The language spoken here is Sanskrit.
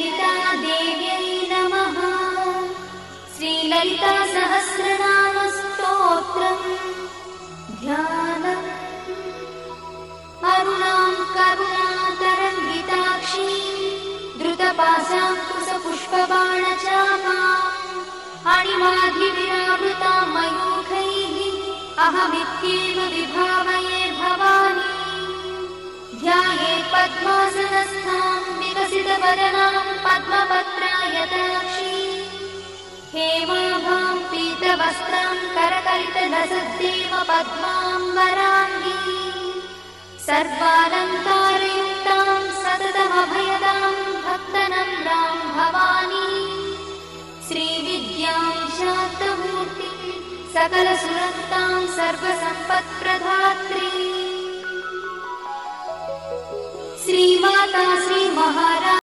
श्रीललितादेव्यै नमः। श्रीललितासहस्रनामस्तोत्रम् ध्यानम्। अरुणां करुणातरङ्गिताक्षीं द्रुतपाशाङ्कुशपुष्पबाणचापाम् अणिमाधिविरावृतां मयूखैः अहमित्येव विभावये भवानी। ध्यायेत् पद्मासनस्थां विकसितवदनां पद्मपत्रायताक्षीं हेमाभां पीतवस्त्रां करकलितलसद्देव पद्माम्बराङ्गी सर्वालङ्कारयुक्तां सततमभयदां भक्तनम्रां भवानी। श्रीविद्यां शान्तमूर्तिं सकलसुरक्तां सर्वसम्पत्प्रदात्री श्रीमाता श्रीमहाराज